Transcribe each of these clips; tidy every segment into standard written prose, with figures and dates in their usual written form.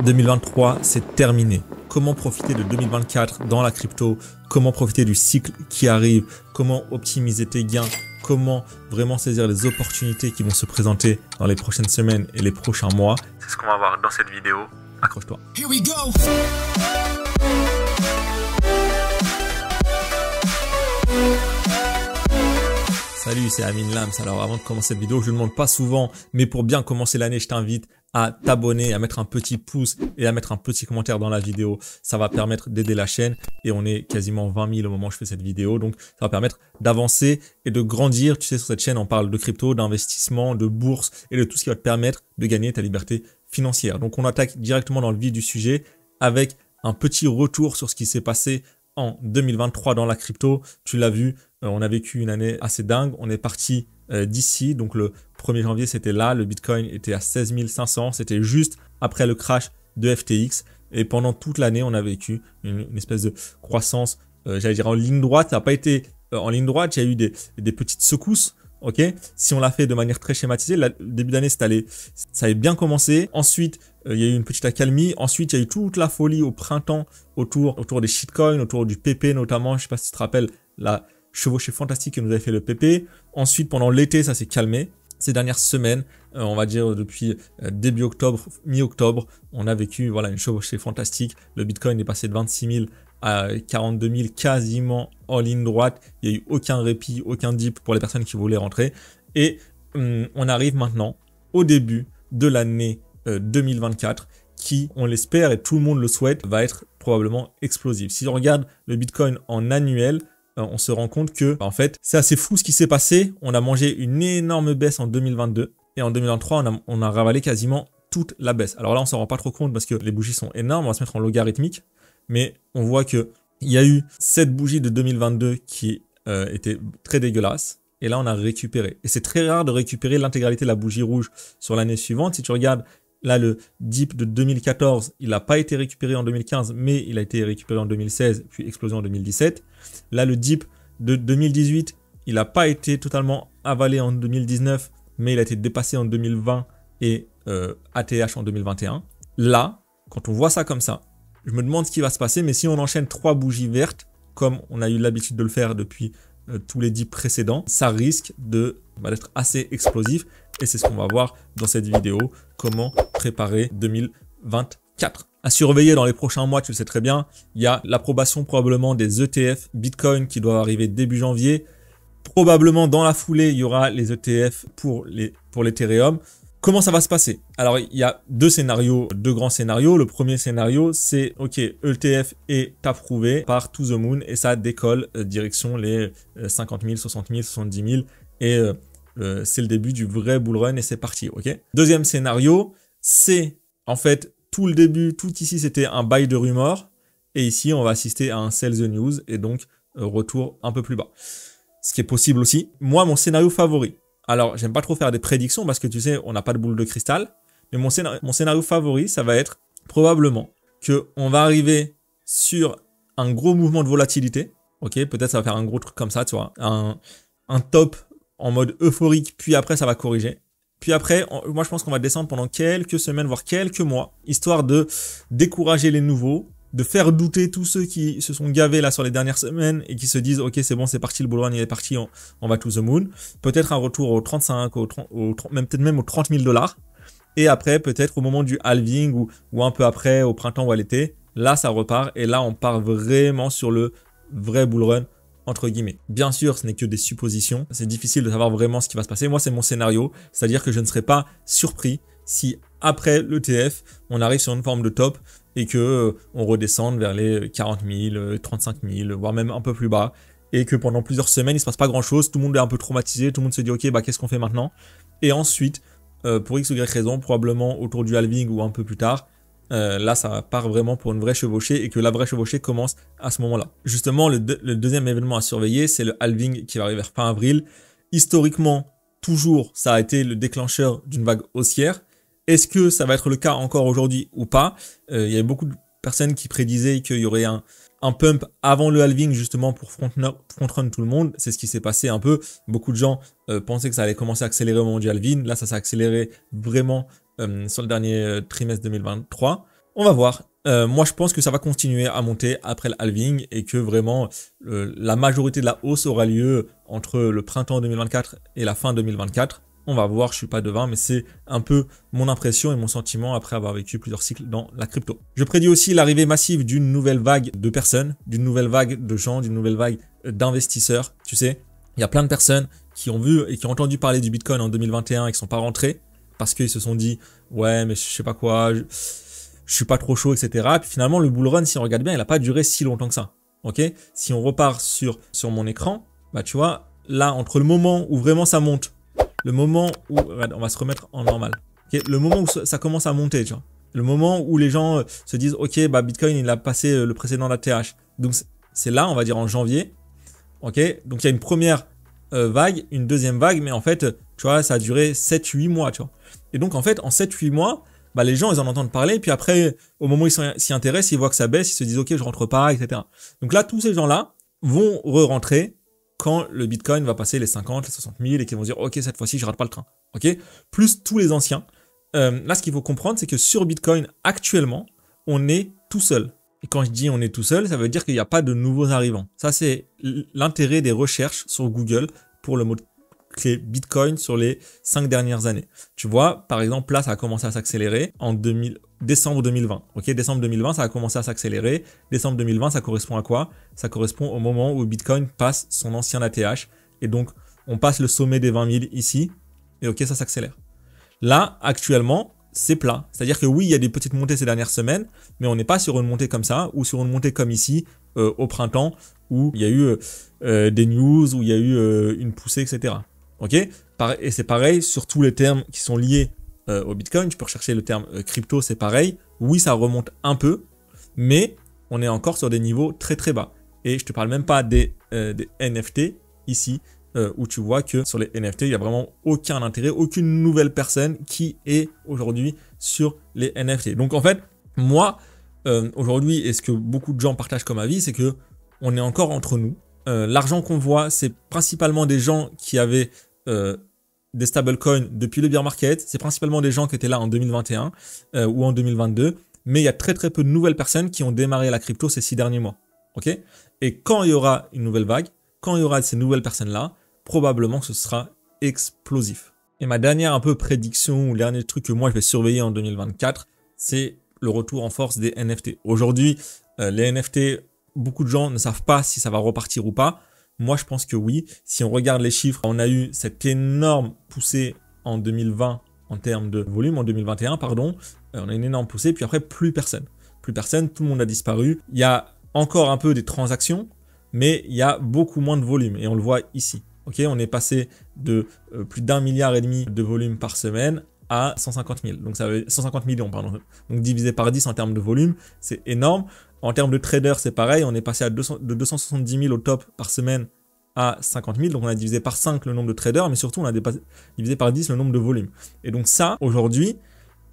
2023, c'est terminé. Comment profiter de 2024 dans la crypto? Comment profiter du cycle qui arrive? Comment optimiser tes gains? Comment vraiment saisir les opportunités qui vont se présenter dans les prochaines semaines et les prochains mois? C'est ce qu'on va voir dans cette vidéo. Accroche-toi. Here we go. Salut, c'est Amine Lams. Alors avant de commencer cette vidéo, je ne demande pas souvent, mais pour bien commencer l'année, je t'invite à t'abonner, à mettre un petit pouce et à mettre un petit commentaire dans la vidéo. Ça va permettre d'aider la chaîne et on est quasiment 20 000 au moment où je fais cette vidéo. Donc ça va permettre d'avancer et de grandir. Tu sais, sur cette chaîne, on parle de crypto, d'investissement, de bourse et de tout ce qui va te permettre de gagner ta liberté financière. Donc on attaque directement dans le vif du sujet avec un petit retour sur ce qui s'est passé en 2023 dans la crypto. Tu l'as vu, on a vécu une année assez dingue. On est parti d'ici, donc le 1er janvier, c'était là. Le Bitcoin était à 16 500. C'était juste après le crash de FTX. Et pendant toute l'année, on a vécu une espèce de croissance, j'allais dire en ligne droite. Ça n'a pas été en ligne droite, il y a eu des petites secousses. Ok, si on l'a fait de manière très schématisée, le début d'année, ça avait bien commencé. Ensuite, il y a eu une petite accalmie. Ensuite, il y a eu toute la folie au printemps autour des shitcoins, autour du PP notamment. Je ne sais pas si tu te rappelles la chevauchée fantastique que nous avait fait le PP. Ensuite, pendant l'été, ça s'est calmé. Ces dernières semaines, on va dire depuis début octobre, mi-octobre, on a vécu voilà, une chevauchée fantastique. Le Bitcoin est passé de 26 000 à 42 000 quasiment en ligne droite. Il n'y a eu aucun répit, aucun dip pour les personnes qui voulaient rentrer. Et on arrive maintenant au début de l'année 2024 qui, on l'espère et tout le monde le souhaite, va être probablement explosif. Si on regarde le Bitcoin en annuel, on se rend compte que en fait, c'est assez fou ce qui s'est passé. On a mangé une énorme baisse en 2022 et en 2023, on a ravalé quasiment toute la baisse. Alors là, on s'en rend pas trop compte parce que les bougies sont énormes. On va se mettre en logarithmique. Mais on voit qu'il y a eu cette bougie de 2022 qui était très dégueulasse. Et là, on a récupéré. Et c'est très rare de récupérer l'intégralité de la bougie rouge sur l'année suivante. Si tu regardes, là, le dip de 2014, il n'a pas été récupéré en 2015, mais il a été récupéré en 2016, puis explosé en 2017. Là, le dip de 2018, il n'a pas été totalement avalé en 2019, mais il a été dépassé en 2020 et ATH en 2021. Là, quand on voit ça comme ça, je me demande ce qui va se passer, mais si on enchaîne 3 bougies vertes, comme on a eu l'habitude de le faire depuis tous les dips précédents, ça risque d'être assez explosif. Et c'est ce qu'on va voir dans cette vidéo, comment préparer 2024. À surveiller dans les prochains mois, tu le sais très bien, il y a l'approbation probablement des ETF Bitcoin qui doivent arriver début janvier. Probablement dans la foulée, il y aura les ETF pour l'Ethereum. Comment ça va se passer? Alors, il y a deux grands scénarios. Le premier scénario, c'est OK, ETF est approuvé par To The Moon et ça décolle direction les 50 000, 60 000, 70 000 et c'est le début du vrai bull run et c'est parti. OK. Deuxième scénario, c'est en fait tout le début, tout ici c'était un buy de rumeur et ici on va assister à un sell the news et donc retour un peu plus bas. Ce qui est possible aussi. Moi, mon scénario favori. Alors, j'aime pas trop faire des prédictions parce que tu sais, on n'a pas de boule de cristal. Mais mon scénario favori, ça va être probablement qu'on va arriver sur un gros mouvement de volatilité. Ok, peut-être ça va faire un gros truc comme ça, tu vois. Un top en mode euphorique, puis après ça va corriger. Puis après, moi je pense qu'on va descendre pendant quelques semaines, voire quelques mois, histoire de décourager les nouveaux, de faire douter tous ceux qui se sont gavés là sur les dernières semaines et qui se disent ok c'est bon c'est parti, le bull run il est parti, on va to the moon. Peut-être un retour aux 35, peut-être même aux 30 000 $. Et après peut-être au moment du halving ou un peu après au printemps ou à l'été, là ça repart et là on part vraiment sur le vrai bull run entre guillemets. Bien sûr ce n'est que des suppositions, c'est difficile de savoir vraiment ce qui va se passer. Moi c'est mon scénario, c'est-à-dire que je ne serais pas surpris si après l'ETF on arrive sur une forme de top et que on redescende vers les 40 000, 35 000, voire même un peu plus bas, et que pendant plusieurs semaines, il se passe pas grand-chose, tout le monde est un peu traumatisé, tout le monde se dit « Ok, bah qu'est-ce qu'on fait maintenant ?» Et ensuite, pour X ou Y raison, probablement autour du halving ou un peu plus tard, là, ça part vraiment pour une vraie chevauchée et que la vraie chevauchée commence à ce moment-là. Justement, le deuxième événement à surveiller, c'est le halving qui va arriver vers fin avril. Historiquement, toujours, ça a été le déclencheur d'une vague haussière. Est-ce que ça va être le cas encore aujourd'hui ou pas? Il y a beaucoup de personnes qui prédisaient qu'il y aurait un pump avant le halving justement pour front-run tout le monde. C'est ce qui s'est passé un peu. Beaucoup de gens pensaient que ça allait commencer à accélérer au moment du halving. Là, ça s'est accéléré vraiment sur le dernier trimestre 2023. On va voir. Moi, je pense que ça va continuer à monter après le halving et que vraiment la majorité de la hausse aura lieu entre le printemps 2024 et la fin 2024. On va voir, je suis pas devin, mais c'est un peu mon impression et mon sentiment après avoir vécu plusieurs cycles dans la crypto. Je prédis aussi l'arrivée massive d'une nouvelle vague de personnes, d'une nouvelle vague de gens, d'une nouvelle vague d'investisseurs. Tu sais, il y a plein de personnes qui ont vu et qui ont entendu parler du Bitcoin en 2021 et qui sont pas rentrés parce qu'ils se sont dit « Ouais, mais je sais pas quoi, je suis pas trop chaud, etc. » Puis finalement, le bull run, si on regarde bien, il n'a pas duré si longtemps que ça. Ok, si on repart sur mon écran, bah tu vois, là, entre le moment où vraiment ça monte, le moment où, on va se remettre en normal. Okay, le moment où ça commence à monter, tu vois. Le moment où les gens se disent, ok, bah Bitcoin, il a passé le précédent ATH. Donc c'est là, on va dire en janvier. Ok, donc il y a une première vague, une deuxième vague, mais en fait, tu vois, ça a duré 7-8 mois, tu vois. Et donc en fait, en 7-8 mois, bah les gens, ils en entendent parler, puis après, au moment où ils s'y intéressent, ils voient que ça baisse, ils se disent, ok, je rentre pas, etc. Donc là, tous ces gens-là vont re-rentrer quand le Bitcoin va passer les 50, les 60 000 et qu'ils vont dire « Ok, cette fois-ci, je rate pas le train. » Ok, plus tous les anciens. Là, ce qu'il faut comprendre, c'est que sur Bitcoin, actuellement, on est tout seul. Et quand je dis on est tout seul, ça veut dire qu'il n'y a pas de nouveaux arrivants. Ça, c'est l'intérêt des recherches sur Google pour le mot-clé Bitcoin sur les 5 dernières années. Tu vois, par exemple, là, ça a commencé à s'accélérer en décembre 2020. Ok, décembre 2020, ça a commencé à s'accélérer. Décembre 2020, ça correspond à quoi? Ça correspond au moment où Bitcoin passe son ancien ATH. Et donc, on passe le sommet des 20 000 ici. Et ok, ça s'accélère. Là, actuellement, c'est plat. C'est-à-dire que oui, il y a des petites montées ces dernières semaines, mais on n'est pas sur une montée comme ça ou sur une montée comme ici au printemps où il y a eu des news, où il y a eu une poussée, etc. Ok? Et c'est pareil sur tous les termes qui sont liés au Bitcoin. Tu peux rechercher le terme crypto, c'est pareil. Oui, ça remonte un peu, mais on est encore sur des niveaux très très bas. Et je te parle même pas des NFT ici, où tu vois que sur les NFT, il n'y a vraiment aucun intérêt, aucune nouvelle personne qui est aujourd'hui sur les NFT. Donc en fait, moi, aujourd'hui, et ce que beaucoup de gens partagent comme avis, c'est que on est encore entre nous. L'argent qu'on voit, c'est principalement des gens qui avaient des stablecoins depuis le bear market. C'est principalement des gens qui étaient là en 2021 ou en 2022. Mais il y a très très peu de nouvelles personnes qui ont démarré la crypto ces 6 derniers mois. Ok? Et quand il y aura une nouvelle vague, quand il y aura ces nouvelles personnes-là, probablement que ce sera explosif. Et ma dernière un peu prédiction, ou le dernier truc que moi je vais surveiller en 2024, c'est le retour en force des NFT. Aujourd'hui, les NFT, beaucoup de gens ne savent pas si ça va repartir ou pas. Moi, je pense que oui. Si on regarde les chiffres, on a eu cette énorme poussée en 2020 en termes de volume, en 2021, pardon. On a une énorme poussée, puis après, plus personne. Plus personne, tout le monde a disparu. Il y a encore un peu des transactions, mais il y a beaucoup moins de volume, et on le voit ici. Ok, on est passé de plus d'1,5 milliard de volume par semaine à 150 000. Donc ça veut 150 millions, pardon. Donc divisé par 10 en termes de volume, c'est énorme. En termes de traders, c'est pareil. On est passé de 270 000 au top par semaine à 50 000. Donc on a divisé par 5 le nombre de traders, mais surtout on a divisé par 10 le nombre de volumes. Et donc ça, aujourd'hui,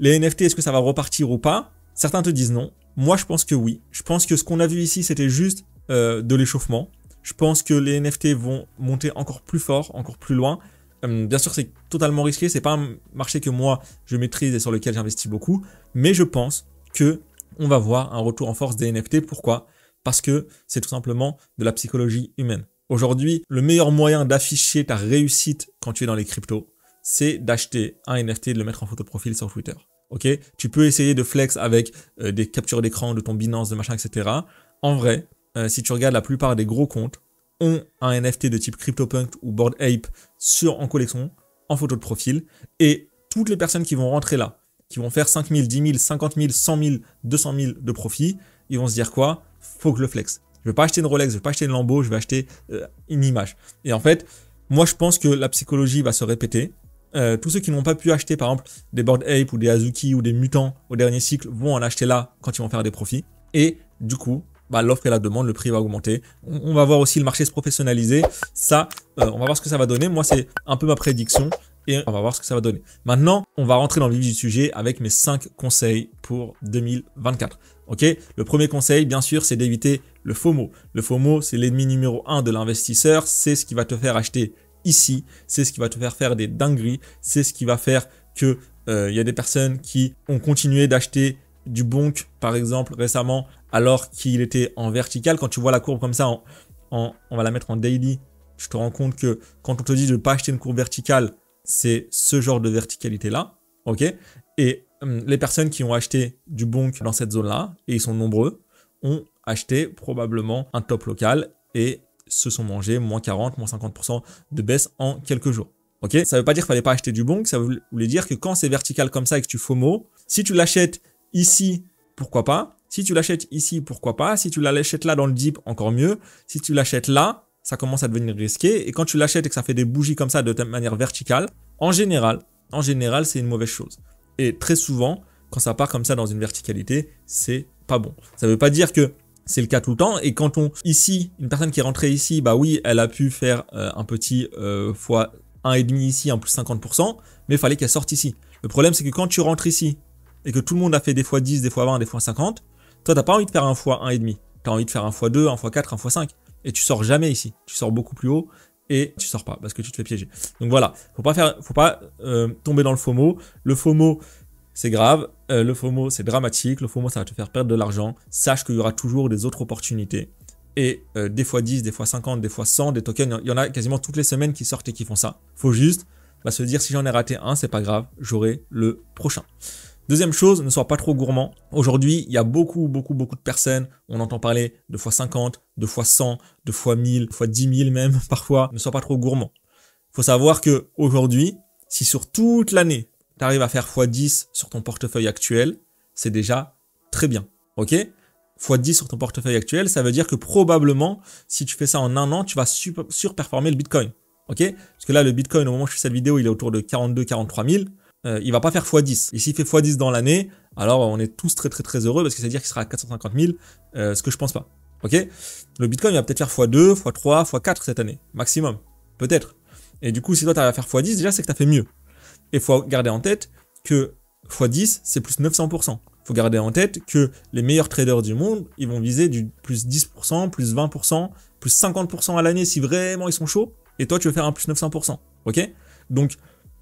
les NFT, est-ce que ça va repartir ou pas? Certains te disent non. Moi, je pense que oui. Je pense que ce qu'on a vu ici, c'était juste de l'échauffement. Je pense que les NFT vont monter encore plus fort, encore plus loin. Bien sûr, c'est totalement risqué. C'est pas un marché que moi, je maîtrise et sur lequel j'investis beaucoup. Mais je pense que on va voir un retour en force des NFT. Pourquoi? Parce que c'est tout simplement de la psychologie humaine. Aujourd'hui, le meilleur moyen d'afficher ta réussite quand tu es dans les cryptos, c'est d'acheter un NFT et de le mettre en photo de profil sur Twitter. Ok? Tu peux essayer de flex avec des captures d'écran de ton Binance, de machin, etc. En vrai, si tu regardes la plupart des gros comptes, ont un NFT de type CryptoPunk ou Bored Ape en collection, en photo de profil. Et toutes les personnes qui vont rentrer là, qui vont faire 5 000, 10 000, 50 000, 100 000, 200 000 de profit, ils vont se dire quoi? Faut que je le flex. Je ne vais pas acheter une Rolex, je ne vais pas acheter une Lambo, je vais acheter une image. Et en fait, moi je pense que la psychologie va se répéter. Tous ceux qui n'ont pas pu acheter par exemple des Bored Ape ou des Azuki ou des Mutants au dernier cycle vont en acheter là quand ils vont faire des profits. Et du coup, l'offre et la demande, le prix va augmenter. On va voir aussi le marché se professionnaliser. Ça, on va voir ce que ça va donner. Moi, c'est un peu ma prédiction et on va voir ce que ça va donner. Maintenant, on va rentrer dans le vif du sujet avec mes 5 conseils pour 2024. Ok, le premier conseil, bien sûr, c'est d'éviter le FOMO. Le FOMO, c'est l'ennemi numéro 1 de l'investisseur. C'est ce qui va te faire acheter ici. C'est ce qui va te faire des dingueries. C'est ce qui va faire que y a des personnes qui ont continué d'acheter du bonk, par exemple, récemment, alors qu'il était en vertical. Quand tu vois la courbe comme ça, on va la mettre en daily, je te rends compte que quand on te dit de ne pas acheter une courbe verticale, c'est ce genre de verticalité-là, ok? Et les personnes qui ont acheté du bonk dans cette zone-là, et ils sont nombreux, ont acheté probablement un top local et se sont mangés moins 40, moins 50% de baisse en quelques jours. Ok, ça ne veut pas dire qu'il ne fallait pas acheter du bonk, ça voulait dire que quand c'est vertical comme ça et que tu FOMO, si tu l'achètes ici, pourquoi pas? Si tu l'achètes ici, pourquoi pas? Si tu l'achètes là dans le dip, encore mieux. Si tu l'achètes là, ça commence à devenir risqué. Et quand tu l'achètes et que ça fait des bougies comme ça de manière verticale, en général, c'est une mauvaise chose. Et très souvent, quand ça part comme ça dans une verticalité, c'est pas bon. Ça ne veut pas dire que c'est le cas tout le temps. Et quand ici, une personne qui est rentrée ici, bah oui, elle a pu faire un petit fois 1,5 ici, en plus 50%, mais il fallait qu'elle sorte ici. Le problème, c'est que quand tu rentres ici et que tout le monde a fait des fois 10, des fois 20, des fois 50, toi, tu n'as pas envie de faire un fois 1,5. Tu as envie de faire un fois 2, un fois 4, un fois 5. Et tu sors jamais ici. Tu sors beaucoup plus haut et tu sors pas parce que tu te fais piéger. Donc voilà, faut pas tomber dans le FOMO. Le FOMO, c'est grave. Le FOMO, c'est dramatique. Le FOMO, ça va te faire perdre de l'argent. Sache qu'il y aura toujours des autres opportunités. Et des fois 10, des fois 50, des fois 100, des tokens, il y en a quasiment toutes les semaines qui sortent et qui font ça. Faut juste se dire si j'en ai raté un, c'est pas grave, j'aurai le prochain. Deuxième chose, ne sois pas trop gourmand. Aujourd'hui, il y a beaucoup de personnes, on entend parler de fois 50, de fois 100, de fois 1000, de fois 10 000 même parfois. Ne sois pas trop gourmand. Faut savoir que aujourd'hui, si sur toute l'année, tu arrives à faire fois 10 sur ton portefeuille actuel, c'est déjà très bien. Ok ? Fois 10 sur ton portefeuille actuel, ça veut dire que probablement, si tu fais ça en un an, tu vas surperformer le Bitcoin. Ok? Parce que là, le Bitcoin, au moment où je fais cette vidéo, il est autour de 42-43 000. Il va pas faire x10. Et s'il fait x10 dans l'année, alors on est tous très heureux parce que ça veut dire qu'il sera à 450 000, ce que je pense pas. Ok? Le Bitcoin, il va peut-être faire x2, x3, x4 cette année, maximum. Peut-être. Et du coup, si toi, tu arrives à faire x10, déjà, c'est que tu as fait mieux. Et il faut garder en tête que x10, c'est plus 900%. Il faut garder en tête que les meilleurs traders du monde, ils vont viser du plus 10%, plus 20%, plus 50% à l'année si vraiment ils sont chauds. Et toi, tu veux faire un plus 900%. Ok? Donc,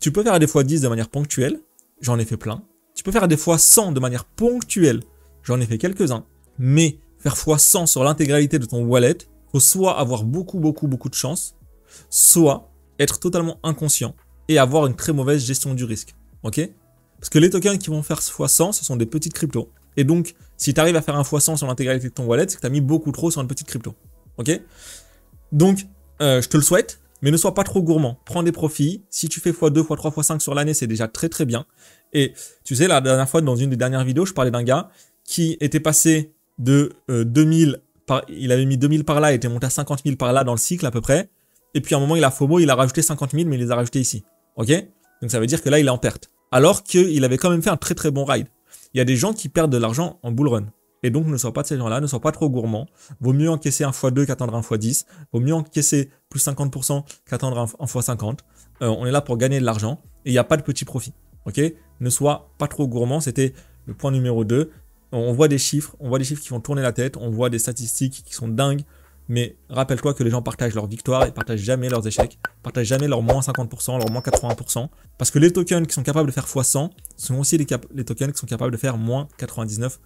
tu peux faire des fois 10 de manière ponctuelle. J'en ai fait plein. Tu peux faire des fois 100 de manière ponctuelle. J'en ai fait quelques-uns. Mais faire fois 100 sur l'intégralité de ton wallet, faut soit avoir beaucoup de chance, soit être totalement inconscient et avoir une très mauvaise gestion du risque. Ok? Parce que les tokens qui vont faire x100, ce sont des petites cryptos. Et donc, si tu arrives à faire un x100 sur l'intégralité de ton wallet, c'est que tu as mis beaucoup trop sur une petite crypto. Ok? Donc, je te le souhaite, mais ne sois pas trop gourmand. Prends des profits. Si tu fais x2, x3, x5 sur l'année, c'est déjà très bien. Et tu sais, la dernière fois, dans une des dernières vidéos, je parlais d'un gars qui était passé de 2000, il avait mis 2000 par là, il était monté à 50 000 par là dans le cycle à peu près. Et puis à un moment, il a FOMO, il a rajouté 50 000, mais il les a rajoutés ici. Ok? Donc ça veut dire que là, il est en perte. Alors qu'il avait quand même fait un très bon ride. Il y a des gens qui perdent de l'argent en bull run. Et donc, ne sois pas de ces gens-là, ne sois pas trop gourmand. Vaut mieux encaisser un x2 qu'attendre un x10. Vaut mieux encaisser plus 50% qu'attendre un x50. On est là pour gagner de l'argent et il n'y a pas de petit profit. Ok? Ne sois pas trop gourmand, c'était le point numéro 2. On voit des chiffres qui font tourner la tête, on voit des statistiques qui sont dingues. Mais rappelle-toi que les gens partagent leurs victoires et partagent jamais leurs échecs, partagent jamais leurs moins 50%, leurs moins 80%. Parce que les tokens qui sont capables de faire x100 sont aussi les tokens qui sont capables de faire moins 99%.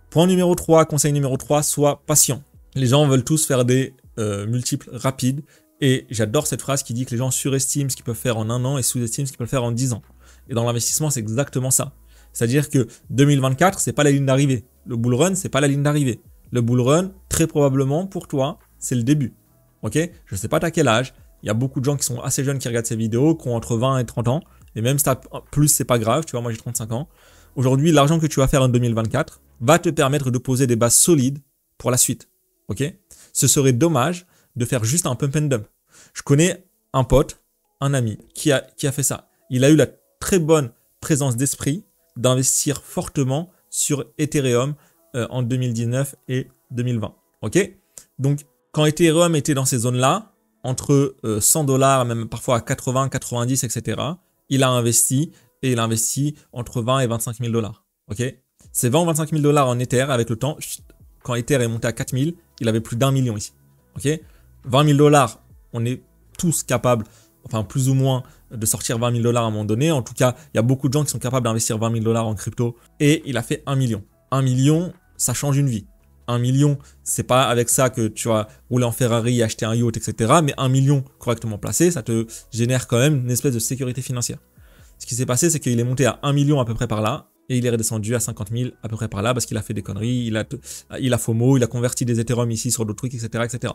Point numéro 3, conseil numéro 3, sois patient. Les gens veulent tous faire des multiples rapides. Et j'adore cette phrase qui dit que les gens surestiment ce qu'ils peuvent faire en un an et sous-estiment ce qu'ils peuvent faire en 10 ans. Et dans l'investissement, c'est exactement ça. C'est-à-dire que 2024, c'est pas la ligne d'arrivée. Le bull run, c'est pas la ligne d'arrivée. Le bull run, très probablement, pour toi, c'est le début. Ok? Je ne sais pas t'as quel âge. Il y a beaucoup de gens qui sont assez jeunes qui regardent ces vidéos, qui ont entre 20 et 30 ans. Et même si t'as plus, c'est pas grave. Tu vois, moi, j'ai 35 ans. Aujourd'hui, l'argent que tu vas faire en 2024 va te permettre de poser des bases solides pour la suite. Ok? Ce serait dommage de faire juste un pump and dump. Je connais un pote, un ami, qui a fait ça. Il a eu la très bonne présence d'esprit d'investir fortement sur Ethereum en 2019 et 2020. Ok? Donc, quand Ethereum était dans ces zones-là, entre 100 $, même parfois à 80, 90, etc., il a investi et il a investi entre 20 et 25 000 $. Ok? Ces 20 ou 25 000 $ en Ether, avec le temps, quand Ether est monté à 4 000, il avait plus d'1 million ici. Ok? 20 000 $, on est tous capables enfin plus ou moins, de sortir 20 000 $ à un moment donné. En tout cas, il y a beaucoup de gens qui sont capables d'investir 20 000 $ en crypto. Et il a fait 1 million. 1 million, ça change une vie. 1 million, c'est pas avec ça que tu vas rouler en Ferrari, acheter un yacht, etc. Mais 1 million correctement placé, ça te génère quand même une espèce de sécurité financière. Ce qui s'est passé, c'est qu'il est monté à 1 million à peu près par là. Et il est redescendu à 50 000 à peu près par là parce qu'il a fait des conneries, il a FOMO, il a converti des Ethereum ici sur d'autres trucs, etc., etc.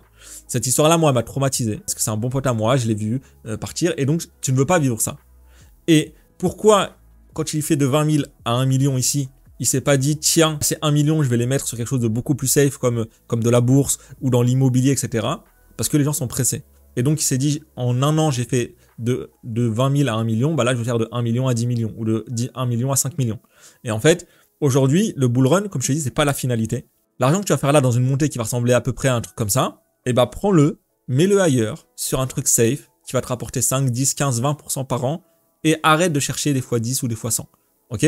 Cette histoire-là, moi, m'a traumatisé parce que c'est un bon pote à moi, je l'ai vu partir et donc tu ne veux pas vivre ça. Et pourquoi, quand il fait de 20 000 à 1 million ici, il s'est pas dit, tiens, c'est 1 million, je vais les mettre sur quelque chose de beaucoup plus safe comme de la bourse ou dans l'immobilier, etc. Parce que les gens sont pressés. Et donc, il s'est dit, en un an, j'ai fait de 20 000 à 1 million, bah là, je vais faire de 1 million à 10 millions ou de 1 million à 5 millions. Et en fait, aujourd'hui, le bull run, comme je te dis, c'est pas la finalité. L'argent que tu vas faire là dans une montée qui va ressembler à peu près à un truc comme ça, eh ben, prends-le, mets-le ailleurs, sur un truc safe, qui va te rapporter 5, 10, 15, 20% par an, et arrête de chercher des fois 10 ou des fois 100. Ok?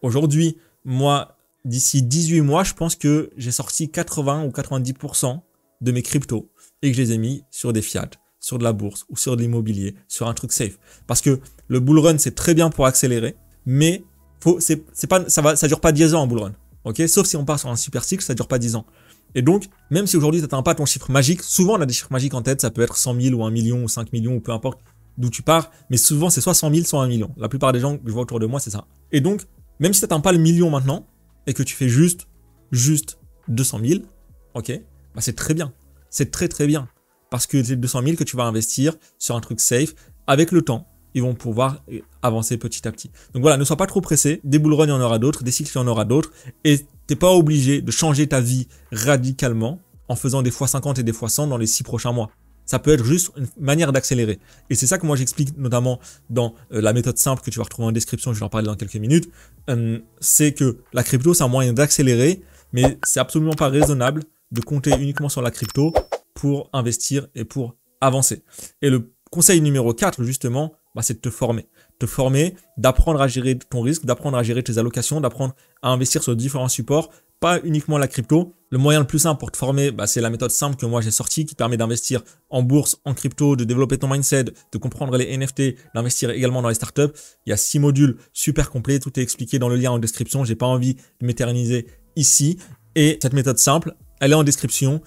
Aujourd'hui, moi, d'ici 18 mois, je pense que j'ai sorti 80 ou 90% de mes cryptos et que je les ai mis sur des fiat, sur de la bourse ou sur de l'immobilier, sur un truc safe. Parce que le bull run, c'est très bien pour accélérer, mais ça dure pas 10 ans en bull run. Ok? Sauf si on part sur un super cycle, ça dure pas 10 ans. Et donc, même si aujourd'hui tu n'atteins pas ton chiffre magique, souvent on a des chiffres magiques en tête, ça peut être 100 000 ou 1 million ou 5 millions ou peu importe d'où tu pars, mais souvent c'est soit 100 000, soit 1 million. La plupart des gens que je vois autour de moi, c'est ça. Et donc, même si tu n'atteins pas le million maintenant, et que tu fais juste 200 000, ok, bah c'est très bien. C'est très très bien. Parce que c'est 200 000 que tu vas investir sur un truc safe. Avec le temps, ils vont pouvoir avancer petit à petit. Donc voilà, ne sois pas trop pressé. Des bull runs, il y en aura d'autres. Des cycles, il y en aura d'autres. Et t'es pas obligé de changer ta vie radicalement en faisant des fois 50 et des fois 100 dans les 6 prochains mois. Ça peut être juste une manière d'accélérer. Et c'est ça que moi j'explique notamment dans la méthode simple que tu vas retrouver en description, je vais en parler dans quelques minutes. C'est que la crypto, c'est un moyen d'accélérer, mais c'est absolument pas raisonnable de compter uniquement sur la crypto pour investir et pour avancer. Et le conseil numéro 4, justement, bah, c'est de te former. Te former, d'apprendre à gérer ton risque, d'apprendre à gérer tes allocations, d'apprendre à investir sur différents supports, pas uniquement la crypto. Le moyen le plus simple pour te former, bah, c'est la méthode simple que moi j'ai sortie qui permet d'investir en bourse, en crypto, de développer ton mindset, de comprendre les NFT, d'investir également dans les startups. Il y a 6 modules super complets, tout est expliqué dans le lien en description. J'ai pas envie de m'éterniser ici. Et cette méthode simple, elle est en description.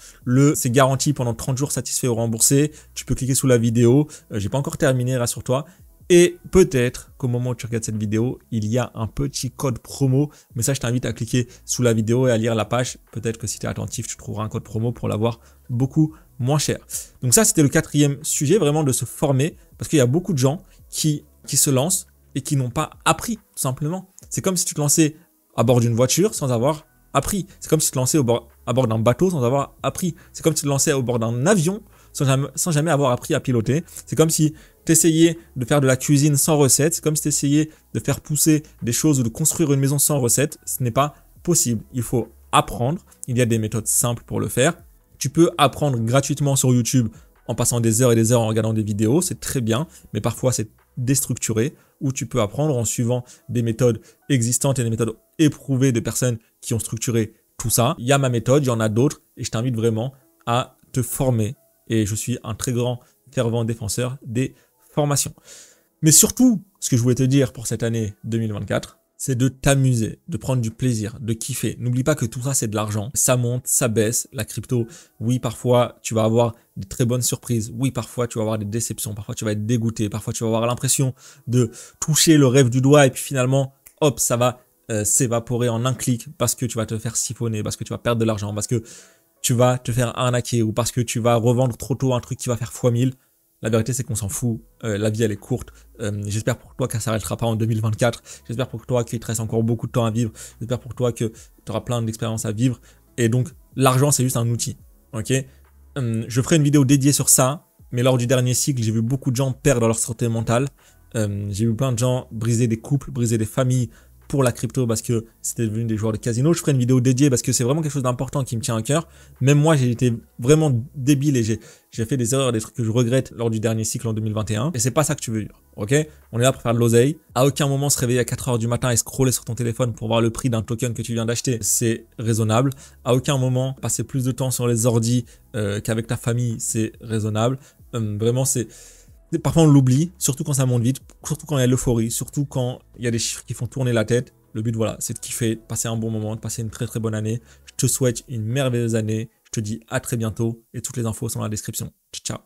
C'est garanti pendant 30 jours satisfait ou remboursé. Tu peux cliquer sous la vidéo. J'ai pas encore terminé, rassure-toi. Et peut-être qu'au moment où tu regardes cette vidéo, il y a un petit code promo. Mais ça, je t'invite à cliquer sous la vidéo et à lire la page. Peut-être que si tu es attentif, tu trouveras un code promo pour l'avoir beaucoup moins cher. Donc ça, c'était le 4e sujet, vraiment de se former. Parce qu'il y a beaucoup de gens qui se lancent et qui n'ont pas appris, tout simplement. C'est comme si tu te lançais à bord d'une voiture sans avoir appris. C'est comme si tu te lançais à bord d'un bateau sans avoir appris. C'est comme si tu te lançais au bord d'un avion sans jamais avoir appris à piloter. C'est comme si tu essayais de faire de la cuisine sans recette. C'est comme si tu essayais de faire pousser des choses ou de construire une maison sans recette. Ce n'est pas possible. Il faut apprendre. Il y a des méthodes simples pour le faire. Tu peux apprendre gratuitement sur YouTube en passant des heures et des heures en regardant des vidéos. C'est très bien, mais parfois c'est déstructuré. Ou tu peux apprendre en suivant des méthodes existantes et des méthodes éprouvées de personnes qui ont structuré tout ça. Il y a ma méthode, il y en a d'autres et je t'invite vraiment à te former. Et je suis un très grand fervent défenseur des formations. Mais surtout, ce que je voulais te dire pour cette année 2024, c'est de t'amuser, de prendre du plaisir, de kiffer. N'oublie pas que tout ça, c'est de l'argent. Ça monte, ça baisse. La crypto, oui, parfois, tu vas avoir des très bonnes surprises. Oui, parfois, tu vas avoir des déceptions. Parfois, tu vas être dégoûté. Parfois, tu vas avoir l'impression de toucher le rêve du doigt et puis finalement, hop, ça va s'évaporer en un clic parce que tu vas te faire siphonner, parce que tu vas perdre de l'argent, parce que tu vas te faire arnaquer ou parce que tu vas revendre trop tôt un truc qui va faire x1000. La vérité, c'est qu'on s'en fout. La vie, elle est courte. J'espère pour toi qu'elle s'arrêtera pas en 2024. J'espère pour toi qu'il te reste encore beaucoup de temps à vivre. J'espère pour toi que tu auras plein d'expériences à vivre. Et donc, l'argent, c'est juste un outil. Ok. Je ferai une vidéo dédiée sur ça. Mais lors du dernier cycle, j'ai vu beaucoup de gens perdre leur santé mentale. J'ai vu plein de gens briser des couples, briser des familles pour la crypto parce que c'était devenu des joueurs de casino. Je ferai une vidéo dédiée parce que c'est vraiment quelque chose d'important qui me tient à cœur. Même moi, j'ai été vraiment débile et j'ai fait des erreurs, des trucs que je regrette lors du dernier cycle en 2021. Et c'est pas ça que tu veux vivre, ok? On est là pour faire de l'oseille. À aucun moment se réveiller à 4 heures du matin et scroller sur ton téléphone pour voir le prix d'un token que tu viens d'acheter, c'est raisonnable. À aucun moment passer plus de temps sur les ordis qu'avec ta famille, c'est raisonnable. Vraiment, Parfois, on l'oublie, surtout quand ça monte vite, surtout quand il y a l'euphorie, surtout quand il y a des chiffres qui font tourner la tête. Le but, voilà, c'est de kiffer, de passer un bon moment, de passer une très très bonne année. Je te souhaite une merveilleuse année. Je te dis à très bientôt et toutes les infos sont dans la description. Ciao, ciao.